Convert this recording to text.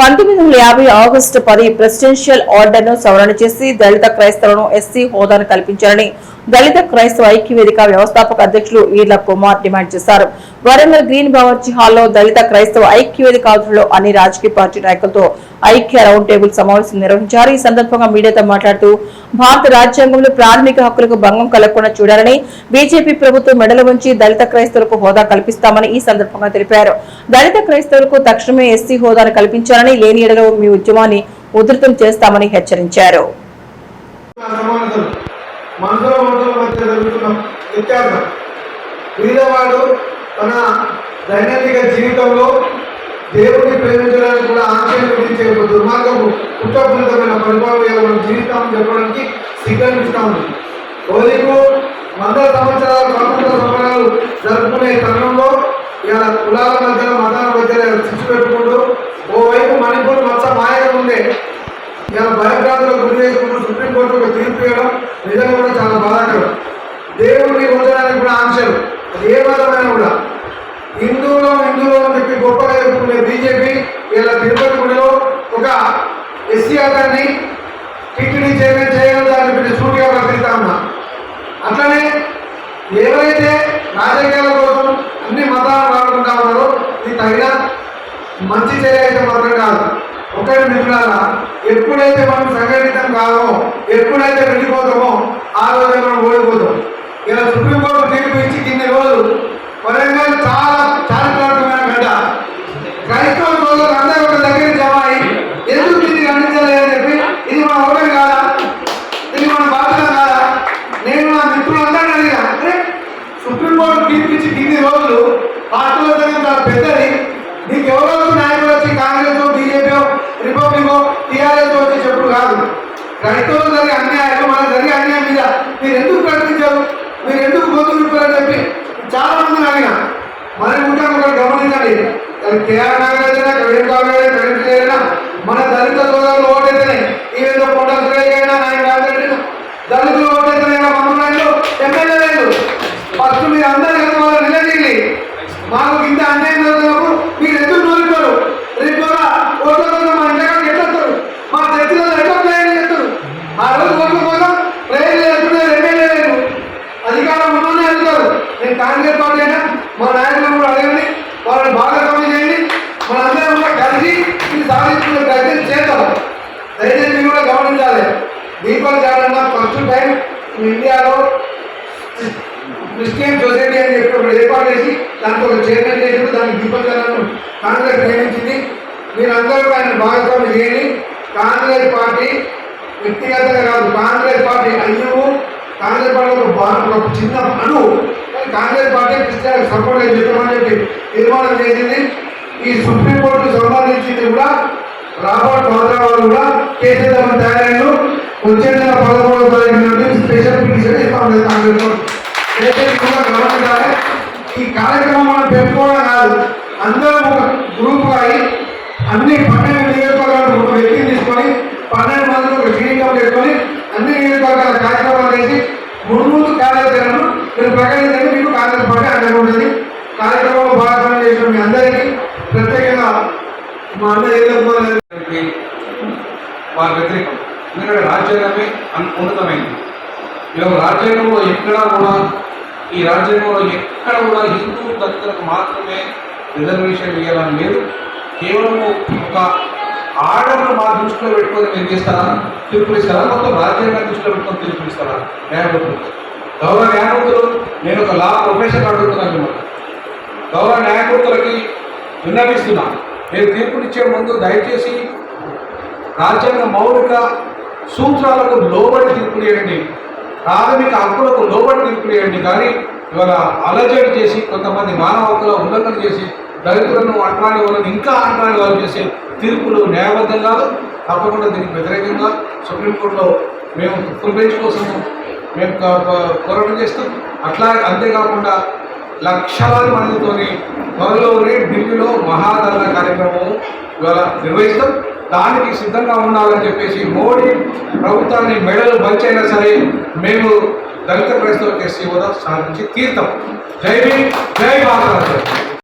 1950 August 10 presidential ఆర్డర్ను సవరణ చేసి దళిత క్రైస్తవులను ఎస్సీ హోదాను కల్పించాలని దళిత క్రైస్తవ ఐక్యవేదిక వ్యవస్థాపక అధ్యక్షులు ఈర్ల కుమార్ డిమాండ్ చేశారు. వరంగల్ గ్రీన్ బావర్చి హాల్లో దళిత క్రైస్తవ ఐక్యవేదిక ఆధ్వర్యంలో అన్ని రాజకీయ పార్టీ నాయకులతో ఐక్య రౌండ్ టేబుల్ సమావేశం నిర్వహించారు. ఈ సందర్భంగా మీడియాతో మాట్లాడుతూ భారత రాజ్యాంగంలో ప్రాథమిక హక్కులకు భంగం కలగకుండా చూడాలని బీజేపీ ప్రభుత్వం మెడలు వంచి దళిత క్రైస్తవులకు హోదా కల్పిస్తామని ఈ సందర్భంగా తెలిపారు. దళిత క్రైస్తవులకు తక్షణమే ఎస్సీ హోదాను కల్పించాలని లేని ఎడలో మీ ఉద్యమాన్ని ఉధృతం చేస్తామని హెచ్చరించారు. తన దైనందిక జీవితంలో దేవుడిని ప్రేమించడానికి కూడా ఆశయం గురించి ఒక దుర్మార్గము కుట్రపూరితమైన పరిపాలన జీవితం చెప్పడానికి సిగ్గనిపిస్తా ఉంది. ఓదికు 100 సంవత్సరాల స్వాతంత్ర సంబరాలు జరుపుకునే తరుణంలో ఇలా కులాల మధ్యలో మతాల మధ్యలో చిచ్చు పెట్టుకుంటూ ఓవైపు మణిపూర్ మచ్చ మాయగా ఉండే ఇలా భయభ్రాంతులకు గురి చేసుకుంటూ సుప్రీంకోర్టు ఒక తీర్పు ఇవ్వడం నిజంగా కూడా చాలా బాధాకరం. దేవుడిని పొందడానికి కూడా ఆంక్షలు ఏ మతమైనా కూడా హిందువులో అని చెప్పి గొప్పగా చెప్పుకునే బీజేపీ ఇలా తిరుపతి గుడిలో ఒక ఎస్సీ అతన్ని టీటీడీ చైర్మన్ చేయగలదని చెప్పి సూటిగా ప్రకటిస్తా ఉన్నా. అట్లనే ఎవరైతే రాజకీయాల కోసం అన్ని మతాలు రాకుండా ఉన్నారో ఇది తగిన మంచి చర్య అయితే మాత్రం కాదు. ఒకటి మిత్రులారా, ఎప్పుడైతే మనం సంఘటితం కావో ఎప్పుడైతే వెళ్ళిపోతామో ఆ రోజు మనం ఓడిపోతాం. ఇలా సుప్రీంకోర్టు తీర్పు ఇచ్చి కింది రోజు వరంగల్ చాలా చారిత్రాత్మకమైన గడ్డ. క్రైస్తవ సోదరులు అందరూ ఒక దగ్గర జమ అయ్యి ఎందుకు దీన్ని ఖండించలేదని చెప్పి ఇది మన ఓటమి కాదా, ఇది మన బాధ్యత కాదా? నేను నా మిత్రులందరినీ అడిగా, అంటే సుప్రీంకోర్టు తీర్పు ఇచ్చి కింది రోజులు పార్టీలో చాలా పెద్దది, నీకు ఎవరో నాయకులు వచ్చి కాంగ్రెస్ బీజేపీ రిపబ్లిక్ టీఆర్ఎస్ వచ్చి చెప్పుడు కాదు. క్రైస్తవులు జరిగే అన్యాయాలు మన జరిగే అన్యాయం మీద మీరు ఎందుకు ప్రకటించారు, మీరు ఎందుకు గొంతు విప్పారని చెప్పి చాలా మందిని అడిగిన. మరి కూడా ఒకటి గమనించండి, కేఆర్ నాగరాజు అయినా కరీం కాంగ్రెస్ కరీం అయినా మన దళిత సోదరులు ఓటైతేనే ఈవేదో కొండ సురేఖైనా నాయన రాజరెడ్డి దళితులు ఓటైతేనైనా మంత్రులు ఎమ్మెల్యే లేదు. ఫస్ట్ మీరు అందరూ కలిసి వాళ్ళు నిలదీయండి. మాకు ఇంత అన్యాయం జరుగుతున్నప్పుడు మీరు ఎందుకు నోరుతారు? రేపు కూడా ఓట్ల కోసం మా ఇంట్లో ఎట్లొస్తారు, మా చర్చలో ఎట్లా ప్రేరణ చేస్తారు? ఆ రోజు ఓట్ల కోసం ప్రేరణ చేస్తున్నారు. ఎమ్మెల్యే లేదు, అధికారం ఉన్నోనే వెళ్తారు. నేను కాంగ్రెస్ పార్టీ అయినా మా నాయకులను కూడా అడగండి, వాళ్ళని భాగస్వామ్యం చేయండి. మనందరం కూడా కలిసి ఇది సాధించుకునే ప్రయత్నం చేద్దాం. దయచేసి మీరు కూడా గమనించాలి. దీపావళి కారణంగా ఫస్ట్ టైం ఇండియాలో క్రిస్టియన్ సొసైటీ అని చెప్పి ఒకటి ఏర్పాటు చేసి దానికి ఒక చైర్మన్ చేసి దానికి దీపావళి కాంగ్రెస్ నియమించింది. మీరు అందరూ ఆయన భాగస్వామ్యం చేయండి. కాంగ్రెస్ పార్టీ వ్యక్తిగతంగా కాదు, Congress party are you Congress party ఒక చిన్న అను కాంగ్రెస్ పార్టీ క్రిస్టియన్ సపోర్ట్ చెప్పమని చెప్పి తీర్మానం చేసింది. ఈ సుప్రీంకోర్టు సంబంధించింది కూడా రాబర్ట్ వాద్రా వాళ్ళు కూడా కేసీఆర్ తయారైన వచ్చే నెల 13వ తారీఖు నుండి స్పెషల్ పిటిషన్ ఇస్తాం కాంగ్రెస్ కూడా గమనించాలి. ఈ కార్యక్రమం మనం పెట్టుకోవడం కాదు, అందరం ఒక గ్రూప్ అయి అన్ని 12 నియోజకవర్గాలు ఒక వ్యక్తిని తీసుకొని 12 మంది ఒక టీడీగా పెట్టుకొని అన్ని నియోజకవర్గాల కార్యక్రమాలు చేసి ముందు కార్యాచరణను మీరు ప్రకటించండి. మీకు కాంగ్రెస్ పార్టీ అండగా ఉంటుంది. కార్యక్రమంలో భాగస్వామ్యం చేసిన మీ అందరికీ ప్రత్యేకంగా మా అందరి వారి వ్యతిరేకం. ఎందుకంటే రాజ్యాంగమే ఉన్నతమైంది. ఇలా రాజ్యాంగంలో ఎక్కడా కూడా ఈ రాజ్యాంగంలో ఎక్కడ కూడా హిందూ దళితులకు మాత్రమే రిజర్వేషన్ ఇవ్వాలని లేదు. కేవలం ఒక ఆర్డర్ను మా దృష్టిలో పెట్టుకొని నేను చేస్తారా, తీర్పులు ఇస్తారా, మొత్తం రాజ్యాంగాన్ని దృష్టిలో పెట్టుకొని తీర్పులు ఇస్తారా న్యాయమూర్తులు? గౌరవ న్యాయమూర్తులు, నేను ఒక లా ప్రొఫెషన్ అడుగుతున్నాను మిమ్మల్ని. గౌరవ న్యాయమూర్తులకి విన్నవిస్తున్నా, మీరు తీర్పునిచ్చే ముందు దయచేసి రాజ్యాంగ మౌలిక సూత్రాలకు లోబడి తీర్పులు ఇవ్వండి, ప్రాథమిక హక్కులకు లోబడి తీర్పులు ఇవ్వండి. కానీ ఇవాళ అలజడి చేసి కొంతమంది మానవ హక్కుల ఉల్లంఘన చేసి దళితులను అట్లాంటి వాళ్ళని ఇంకా అట్లాంటి వాళ్ళు చేసే తీర్పులు న్యాయబద్ధం కాదు. తప్పకుండా దీనికి వ్యతిరేకంగా సుప్రీంకోర్టులో మేము ఫుల్ బెంచ్ కోసం మేము పోరాటం చేస్తాం. అంతేకాకుండా లక్షలాది మందితోని త్వరలోనే ఢిల్లీలో మహాధరణ కార్యక్రమం ఇవాళ నిర్వహిస్తాం. దానికి సిద్ధంగా ఉండాలని చెప్పేసి మోడీ ప్రభుత్వాన్ని మెడలు బంచైనా సరే మేము దళిత క్రైస్తవ ఎస్సీ హోదా సాధించి తీర్థం. జై భీమ్, జై భారత.